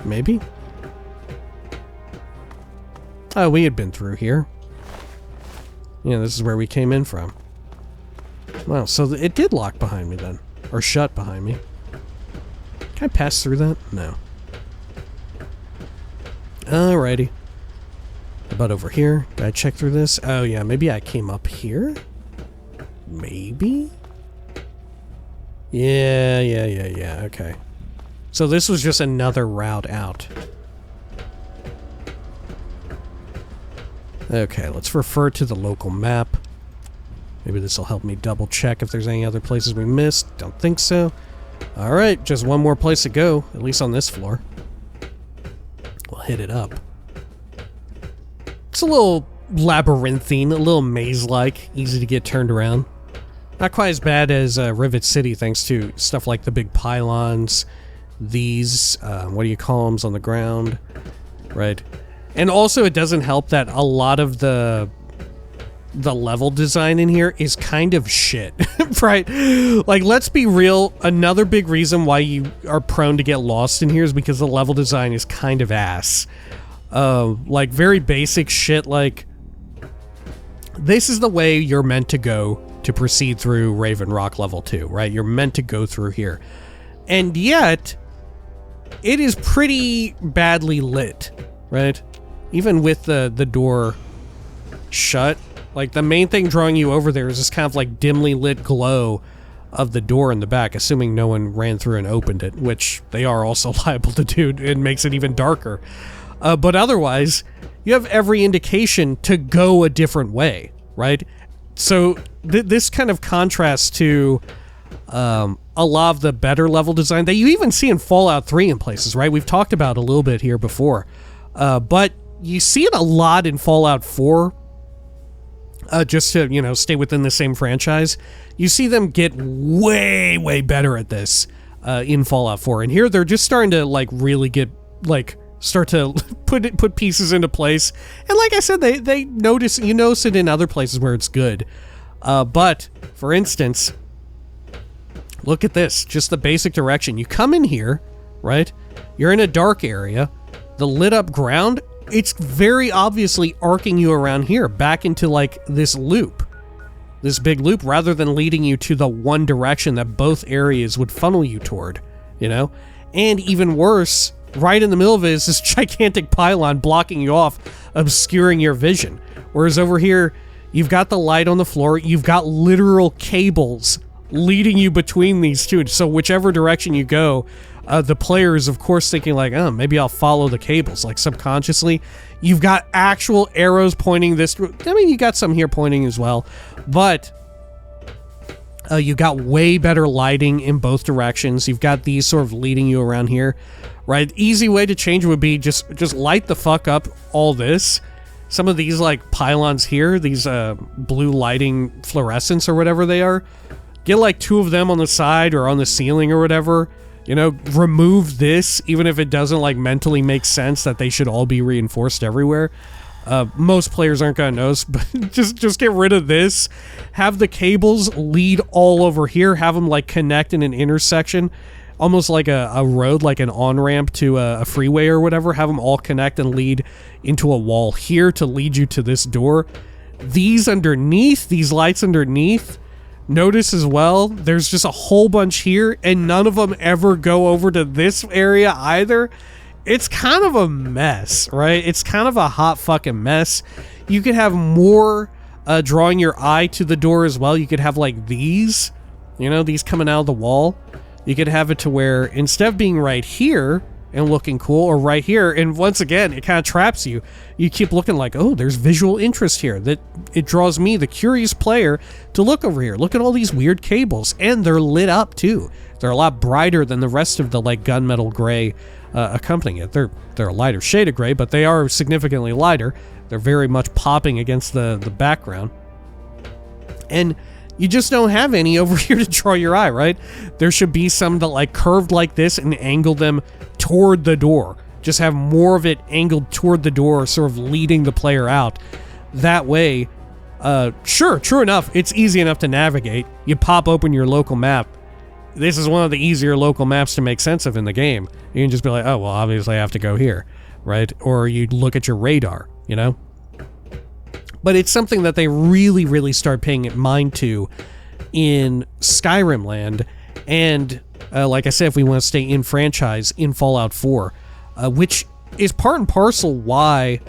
Maybe? Oh, we had been through here. Yeah, this is where we came in from. Wow, so it did lock behind me then. Or shut behind me. Can I pass through that? No. Alrighty. How about over here? Did I check through this? Oh yeah, maybe I came up here? Maybe? Yeah, okay. So this was just another route out. Okay, let's refer to the local map. Maybe this will help me double check if there's any other places we missed. Don't think so. Alright, just one more place to go, at least on this floor. We'll hit it up. It's a little labyrinthine, a little maze-like, easy to get turned around. Not quite as bad as Rivet City, thanks to stuff like the big pylons, these, what do you call them, on the ground, right? And also it doesn't help that a lot of the level design in here is kind of shit, right? Like, let's be real, another big reason why you are prone to get lost in here is because the level design is kind of ass. Like, very basic shit, like, this is the way you're meant to go to proceed through Raven Rock Level 2, right? You're meant to go through here. And yet, it is pretty badly lit, right? Even with the door shut, like, the main thing drawing you over there is this kind of, like, dimly lit glow of the door in the back, assuming no one ran through and opened it, which they are also liable to do. It makes it even darker. But otherwise, you have every indication to go a different way, right? So this kind of contrasts to a lot of the better level design that you even see in Fallout 3 in places, right? We've talked about a little bit here before. But you see it a lot in Fallout 4, just to, you know, stay within the same franchise. You see them get way, way better at this in Fallout 4. And here they're just starting to, like, really get, like, start to put pieces into place. And like I said, they notice it in other places where it's good. But, for instance, look at this. Just the basic direction. You come in here, right? You're in a dark area. The lit up ground, it's very obviously arcing you around here, back into, like, this loop. This big loop, rather than leading you to the one direction that both areas would funnel you toward, you know? And even worse, right in the middle of it is this gigantic pylon blocking you off, obscuring your vision. Whereas over here, you've got the light on the floor, you've got literal cables leading you between these two. So whichever direction you go, the player is, of course, thinking like, oh, maybe I'll follow the cables. Like, subconsciously, you've got actual arrows pointing this. I mean, you got some here pointing as well, but you got way better lighting in both directions. You've got these sort of leading you around here, right? Easy way to change would be just light the fuck up all this. Some of these, like, pylons here, these blue lighting fluorescents or whatever they are, get like 2 of them on the side or on the ceiling or whatever. You know, remove this, even if it doesn't, like, mentally make sense that they should all be reinforced everywhere. Most players aren't gonna notice, but just get rid of this. Have the cables lead all over here. Have them, like, connect in an intersection, almost like a road, like an on-ramp to a freeway or whatever. Have them all connect and lead into a wall here to lead you to this door. These underneath, these lights underneath, notice as well, there's just a whole bunch here, and none of them ever go over to this area either. It's kind of a mess, right? It's kind of a hot fucking mess. You could have more drawing your eye to the door as well. You could have, like, these, you know, these coming out of the wall. You could have it to where instead of being right here and looking cool, or right here, and once again, it kind of traps you. You keep looking like, oh, there's visual interest here. That it draws me, the curious player, to look over here. Look at all these weird cables, and they're lit up too. They're a lot brighter than the rest of the, like, gunmetal gray accompanying it. They're a lighter shade of gray, but they are significantly lighter. They're very much popping against the background. And you just don't have any over here to draw your eye, right? There should be some that, like, curved like this and angle them toward the door. Just have more of it angled toward the door, sort of leading the player out. That way, sure, true enough, it's easy enough to navigate. You pop open your local map. This is one of the easier local maps to make sense of in the game. You can just be like, oh, well, obviously I have to go here, right? Or you look at your radar, you know? But it's something that they really, really start paying mind to in Skyrim land. And like I said, if we want to stay in franchise, in Fallout 4, which is part and parcel why,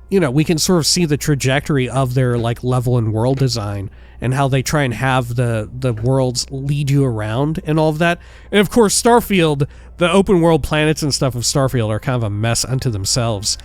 we can sort of see the trajectory of their like level and world design and how they try and have the worlds lead you around and all of that. And of course, Starfield, the open world planets and stuff of Starfield are kind of a mess unto themselves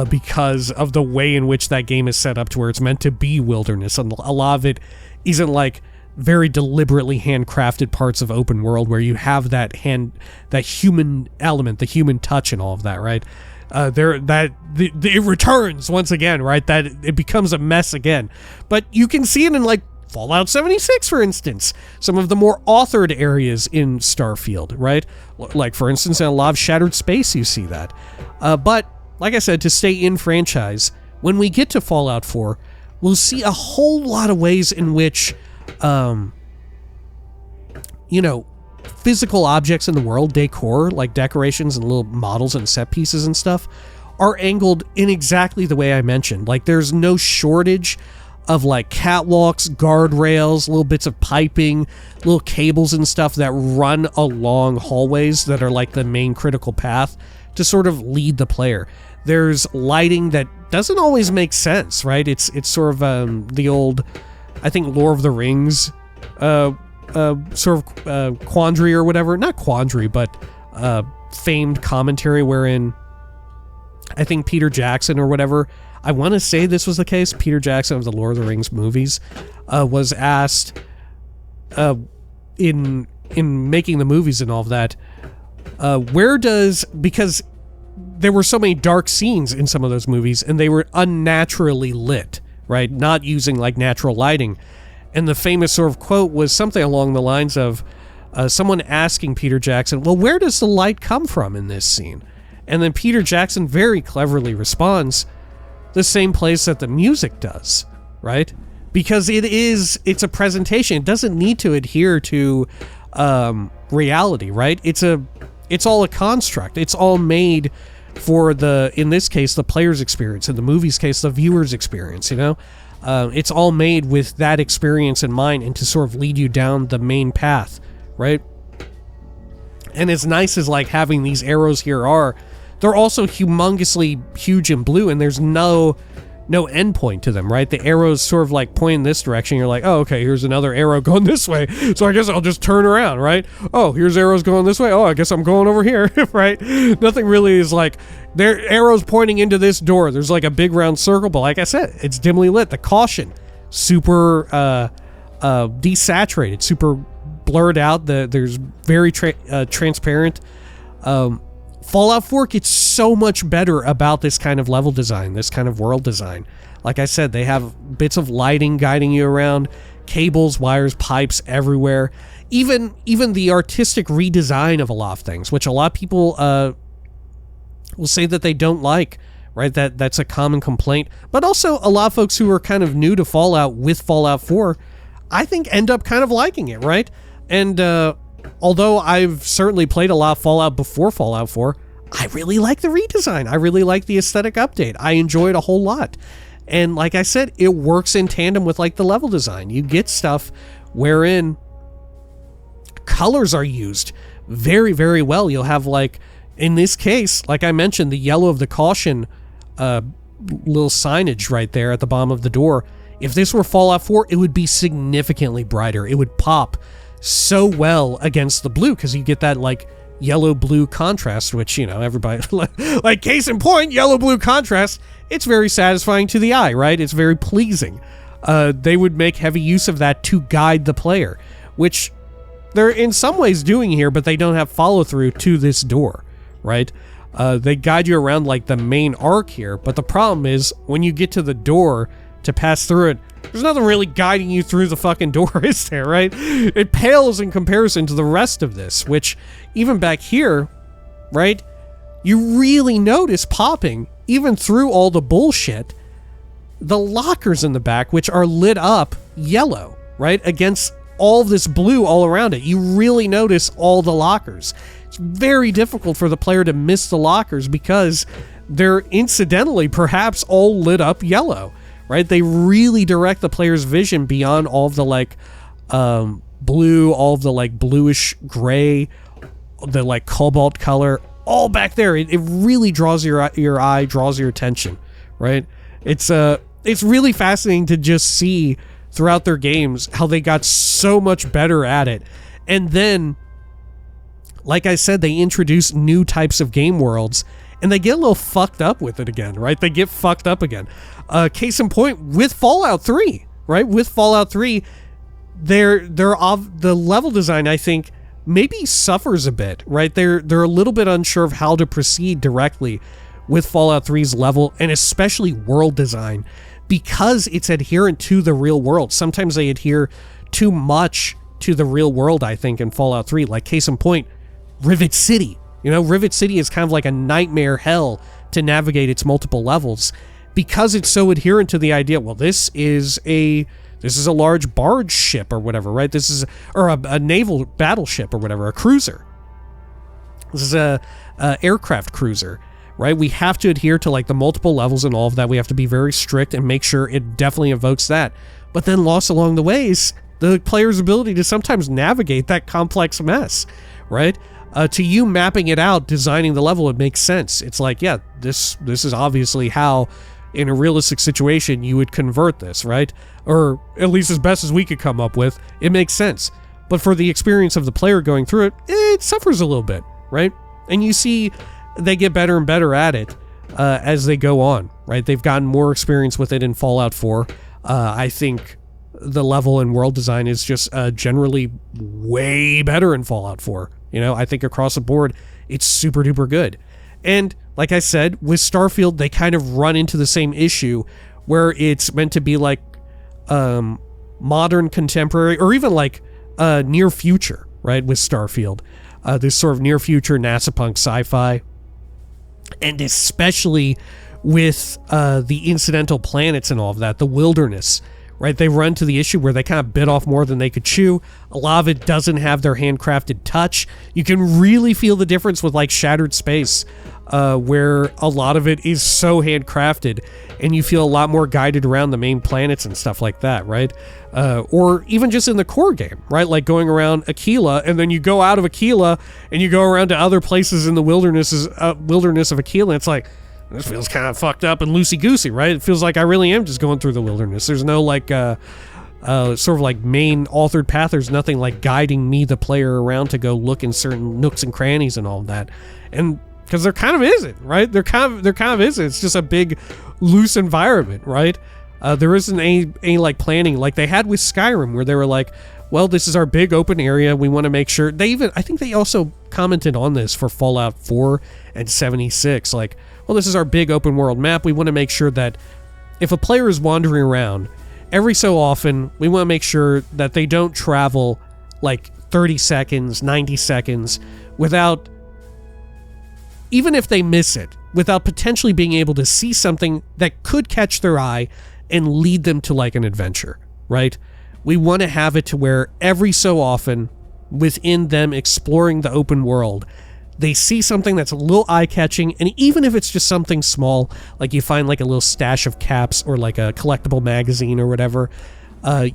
because of the way in which that game is set up to where it's meant to be wilderness. And a lot of it isn't like very deliberately handcrafted parts of open world where you have that human element, the human touch and all of that, right? It returns once again, right? That it becomes a mess again. But you can see it in like Fallout 76, for instance, some of the more authored areas in Starfield, right? Like, for instance, in a lot of Shattered Space, you see that. But, like I said, to stay in franchise, when we get to Fallout 4, we'll see a whole lot of ways in which, physical objects in the world, decor, like decorations and little models and set pieces and stuff, are angled in exactly the way I mentioned. Like, there's no shortage of like catwalks, guardrails, little bits of piping, little cables and stuff that run along hallways that are like the main critical path to sort of lead the player. There's lighting that doesn't always make sense, right? It's sort of the old, I think, Lord of the Rings quandary or whatever. Not quandary, but famed commentary wherein I think Peter Jackson or whatever, I want to say this was the case, Peter Jackson of the Lord of the Rings movies, was asked in making the movies and all of that, because there were so many dark scenes in some of those movies and they were unnaturally lit, right? Not using like natural lighting. And the famous sort of quote was something along the lines of someone asking Peter Jackson, well, where does the light come from in this scene? And then Peter Jackson very cleverly responds, the same place that the music does, right? Because it's a presentation. It doesn't need to adhere to reality, right? It's all a construct. It's all made for in this case, the player's experience. In the movie's case, the viewer's experience, it's all made with that experience in mind and to sort of lead you down the main path, right? And as nice as like having these arrows here are, they're also humongously huge and blue, and there's no endpoint to them, right? The arrows sort of like point in this direction. You're like, oh, okay, here's another arrow going this way, so I guess I'll just turn around, right? Oh, here's arrows going this way. Oh, I guess I'm going over here, right? Nothing really is like, there are arrows pointing into this door. There's like a big round circle, but like I said, it's dimly lit. The caution, super desaturated, super blurred out. There's very transparent. Fallout 4 gets so much better about this kind of level design, this kind of world design. Like I said, they have bits of lighting guiding you around, cables, wires, pipes everywhere. Even the artistic redesign of a lot of things, which a lot of people will say that they don't like, right? That's a common complaint. But also a lot of folks who are kind of new to Fallout with Fallout 4, I think end up kind of liking it, right? And although I've certainly played a lot of Fallout before Fallout 4, I really like the redesign. I really like the aesthetic update. I enjoy it a whole lot. And like I said, it works in tandem with like the level design. You get stuff wherein colors are used very, very well. You'll have like, in this case, like I mentioned, the yellow of the caution little signage right there at the bottom of the door. If this were Fallout 4, it would be significantly brighter. It would pop so well against the blue because you get that like yellow-blue contrast, which, everybody, like case in point, yellow-blue contrast, it's very satisfying to the eye, right? It's very pleasing. They would make heavy use of that to guide the player, which they're in some ways doing here, but they don't have follow-through to this door, right? They guide you around like the main arc here, but the problem is when you get to the door to pass through it, there's nothing really guiding you through the fucking door, is there, right? It pales in comparison to the rest of this, which even back here, right, you really notice popping, even through all the bullshit, the lockers in the back, which are lit up yellow, right, against all this blue all around it. You really notice all the lockers. It's very difficult for the player to miss the lockers because they're incidentally perhaps all lit up yellow, right? They really direct the player's vision beyond all of the like blue, all of the like bluish gray, the like cobalt color, all back there. It really draws your eye, draws your attention, right? It's really fascinating to just see throughout their games how they got so much better at it. And then, like I said, they introduce new types of game worlds, and they get a little fucked up with it again, right? They get fucked up again. Case in point, with Fallout 3, right? With Fallout 3, the level design, I think, maybe suffers a bit, right? They're a little bit unsure of how to proceed directly with Fallout 3's level, and especially world design, because it's adherent to the real world. Sometimes they adhere too much to the real world, I think, in Fallout 3. Like, case in point, Rivet City. You know, Rivet City is kind of like a nightmare hell to navigate its multiple levels, because it's so adherent to the idea, well, this is a large barge ship or whatever, right? This is, or a naval battleship or whatever, a cruiser. This is a aircraft cruiser, right? We have to adhere to like the multiple levels and all of that. We have to be very strict and make sure it definitely evokes that. But then lost along the way is the player's ability to sometimes navigate that complex mess, right? To you mapping it out, designing the level, it makes sense. It's like, yeah, this is obviously how, in a realistic situation, you would convert this, right? Or at least as best as we could come up with, it makes sense. But for the experience of the player going through it, it suffers a little bit, right? And you see they get better and better at it as they go on, right? They've gotten more experience with it in Fallout 4. I think the level and world design is just generally way better in Fallout 4. You know, I think across the board, it's super duper good. And like I said, with Starfield, they kind of run into the same issue where it's meant to be like modern, contemporary, or even like near future, right? With Starfield, this sort of near future NASA punk sci-fi, and especially with the incidental planets and all of that, the wilderness, right? They run to the issue where they kind of bit off more than they could chew. A lot of it doesn't have their handcrafted touch. You can really feel the difference with like Shattered Space, where a lot of it is so handcrafted, and you feel a lot more guided around the main planets and stuff like that, right? Or even just in the core game, right? Like going around Aquila, and then you go out of Aquila and you go around to other places in the wilderness of Aquila. It's like, this feels kind of fucked up and loosey-goosey, right? It feels like I really am just going through the wilderness. There's no like sort of like main authored path. There's nothing like guiding me, the player, around to go look in certain nooks and crannies and all of that. And because there kind of isn't, right? There kind of isn't. It's just a big loose environment, right? There isn't any like planning like they had with Skyrim, where they were like, well, this is our big open area. We want to make sure. I think they also commented on this for Fallout 4 and 76, like, well, this is our big open world map. We want to make sure that if a player is wandering around, every so often, we want to make sure that they don't travel like 30 seconds, 90 seconds without, even if they miss it, without potentially being able to see something that could catch their eye and lead them to like an adventure, right? We want to have it to where every so often, within them exploring the open world, they see something that's a little eye-catching, and even if it's just something small, like you find like a little stash of caps or like a collectible magazine or whatever,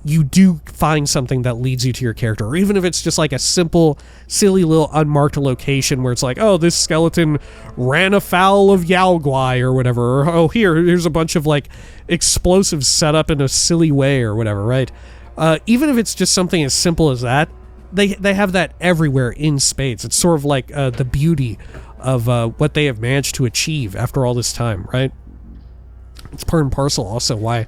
you do find something that leads you to your character. Or even if it's just like a simple, silly little unmarked location where it's like, oh, this skeleton ran afoul of Yaoguai or whatever, or oh, here's a bunch of like explosives set up in a silly way or whatever, right? Even if it's just something as simple as that, they have that everywhere in spades. It's sort of like the beauty of what they have managed to achieve after all this time, right? It's part and parcel also why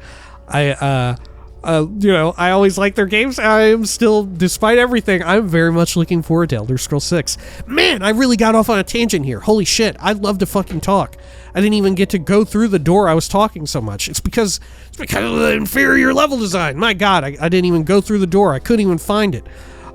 I always like their games. I am still, despite everything, I'm very much looking forward to Elder Scrolls 6. Man, I really got off on a tangent here. Holy shit, I'd love to fucking talk. I didn't even get to go through the door. I was talking so much. It's because of the inferior level design. My god, I didn't even go through the door. I couldn't even find it.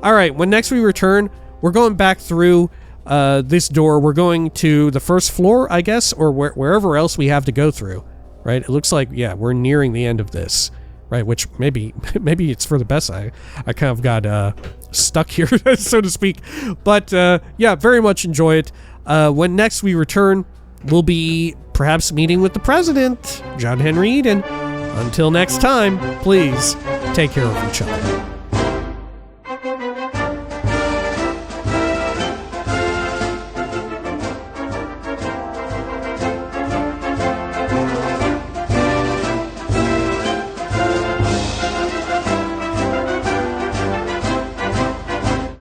Alright, when next we return, we're going back through this door. We're going to the first floor, I guess, or wherever else we have to go through, right? It looks like, yeah, we're nearing the end of this, right? Which maybe it's for the best. I kind of got stuck here, so to speak. But yeah, very much enjoy it. When next we return, we'll be perhaps meeting with the president, John Henry Eden. Until next time, please take care of each other.